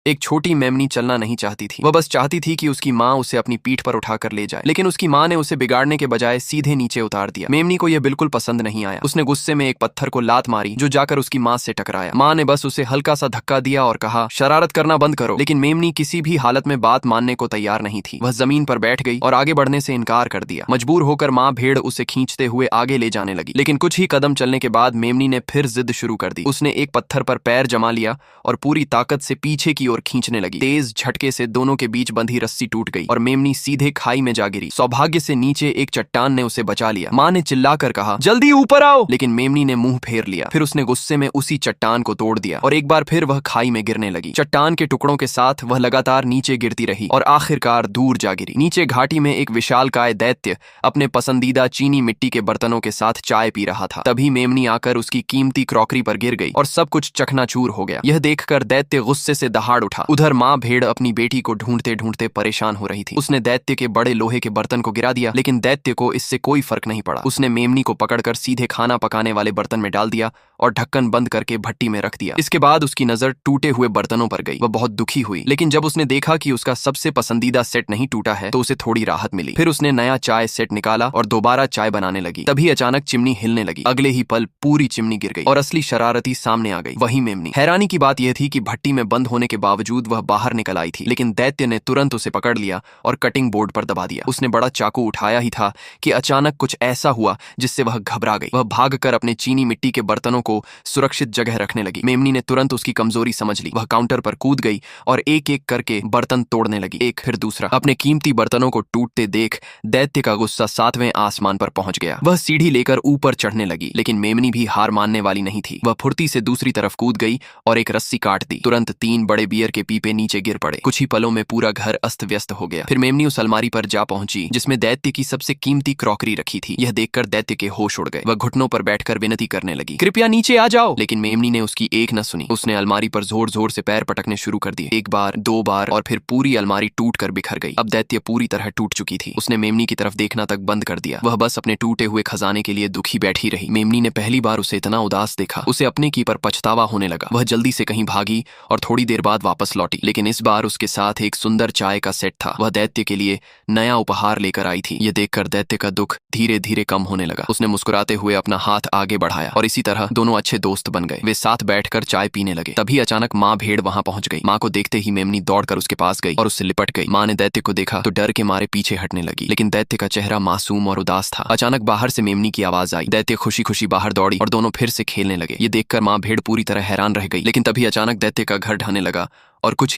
एक छोटी मेमनी चलना नहीं चाहती थी। वह बस चाहती थी कि उसकी माँ उसे अपनी पीठ पर उठाकर ले जाए, लेकिन उसकी माँ ने उसे बिगाड़ने के बजाय सीधे नीचे उतार दिया। मेमनी को यह बिल्कुल पसंद नहीं आया। उसने गुस्से में एक पत्थर को लात मारी जो जाकर उसकी माँ से टकराया। माँ ने बस उसे हल्का सा धक्का दिया और कहा, शरारत करना बंद करो। लेकिन मेमनी किसी भी हालत में बात मानने को तैयार नहीं थी। वह जमीन पर बैठ गई और आगे बढ़ने से इनकार कर दिया। मजबूर होकर माँ भेड़ उसे खींचते हुए आगे ले जाने लगी, लेकिन कुछ ही कदम चलने के बाद मेमनी ने फिर जिद शुरू कर दी। उसने एक पत्थर पर पैर जमा लिया और पूरी ताकत से पीछे की ओर खींचने लगी। तेज झटके से दोनों के बीच बंधी रस्सी टूट गई और मेमनी सीधे खाई में जा गिरी। सौभाग्य से नीचे एक चट्टान ने उसे बचा लिया। माँ ने चिल्लाकर कहा, जल्दी ऊपर आओ, लेकिन मेमनी ने मुंह फेर लिया। फिर उसने गुस्से में उसी चट्टान को तोड़ दिया और एक बार फिर वह खाई में गिरने लगी। चट्टान के टुकड़ों के साथ वह लगातार नीचे गिरती रही और आखिरकार दूर जा गिरी। नीचे घाटी में एक विशालकाय दैत्य अपने पसंदीदा चीनी मिट्टी के बर्तनों के साथ चाय पी रहा था। तभी मेमनी आकर उसकी कीमती क्रॉकरी पर गिर गई और सब कुछ चकनाचूर हो गया। यह देखकर दैत्य गुस्से से दहाड़ उठा। उधर माँ भेड़ अपनी बेटी को ढूंढते ढूंढते परेशान हो रही थी। उसने दैत्य के बड़े लोहे के बर्तन को गिरा दिया, लेकिन दैत्य को इससे कोई फर्क नहीं पड़ा। उसने मेमनी को पकड़कर सीधे खाना पकाने वाले बर्तन में डाल दिया और ढक्कन बंद करके भट्टी में रख दिया। इसके बाद उसकी नजर टूटे हुए बर्तनों पर गई। वह बहुत दुखी हुई, लेकिन जब उसने देखा कि उसका सबसे पसंदीदा सेट नहीं टूटा है तो उसे थोड़ी राहत मिली। फिर उसने नया चाय सेट निकाला और दोबारा चाय बनाने लगी। तभी अचानक चिमनी हिलने लगी। अगले ही पल पूरी चिमनी गिर गई और असली शरारती सामने आ गई, वही मेमनी। हैरानी की बात यह थी कि भट्टी में बंद होने के बावजूद वह बाहर निकल आई थी, लेकिन दैत्य ने तुरंत उसे पकड़ लिया और कटिंग बोर्ड पर दबा दिया। उसने बड़ा चाकू उठाया ही था कि अचानक कुछ ऐसा हुआ जिससे वह घबरा गई। वह भागकर अपने चीनी मिट्टी के बर्तनों को सुरक्षित जगह रखने लगी। मेमनी ने तुरंत उसकी कमजोरी समझ ली। वह काउंटर पर कूद गई और एक एक करके बर्तन तोड़ने लगी, एक फिर दूसरा। अपने कीमती बर्तनों को टूटते देख दैत्य का गुस्सा 7वें आसमान पर पहुंच गया। वह सीढ़ी लेकर ऊपर चढ़ने लगी, लेकिन मेमनी भी हार मानने वाली नहीं थी। वह फुर्ती से दूसरी तरफ कूद गई और एक रस्सी काट दी। तुरंत 3 बड़े बियर के पीपे नीचे गिर पड़े। कुछ ही पलों में पूरा घर अस्त व्यस्त हो गया। फिर मेमनी उस अलमारी पर जा पहुंची जिसमें दैत्य की सबसे कीमती क्रॉकरी रखी थी। यह देखकर दैत्य के होश उड़ गए। वह घुटनों पर बैठकर विनती करने लगी, कृपया नीचे आ जाओ। लेकिन मेमनी ने उसकी एक न सुनी। उसने अलमारी पर जोर जोर से पैर पटकने शुरू कर दिए। 1 बार, 2 बार और फिर पूरी अलमारी टूट कर बिखर गई। अब दैत्य पूरी तरह टूट चुकी थी। उसने मेमनी की तरफ देखना तक बंद कर दिया। वह बस अपने टूटे हुए खजाने के लिए दुखी बैठी रही। मेमनी ने पहली बार उसे इतना उदास देखा। उसे अपने की पर पछतावा होने लगा। वह जल्दी से कहीं भागी और थोड़ी देर बाद वापस लौटी, लेकिन इस बार उसके साथ एक सुंदर चाय का सेट था। वह दैत्य के लिए नया उपहार लेकर आई थी। यह देखकर दैत्य का दुख धीरे धीरे कम होने लगा। उसने मुस्कुराते हुए अपना हाथ आगे बढ़ाया और इसी तरह दोनों अच्छे दोस्त बन गए। वे साथ बैठकर चाय पीने लगे। तभी अचानक माँ भेड़ वहां पहुंच गई। माँ को देखते ही मेमनी दौड़कर उसके पास गई और उससे लिपट गई। माँ ने दैत्य को देखा तो डर के मारे पीछे हटने लगी, लेकिन दैत्य का चेहरा मासूम और उदास था। अचानक बाहर से मेमनी की आवाज आई। दैत्य खुशी खुशी बाहर दौड़ी और दोनों फिर से खेलने लगे। ये देखकर माँ भेड़ पूरी तरह हैरान रह गई, लेकिन तभी अचानक दैत्य का घर ढहने लगा और कुछ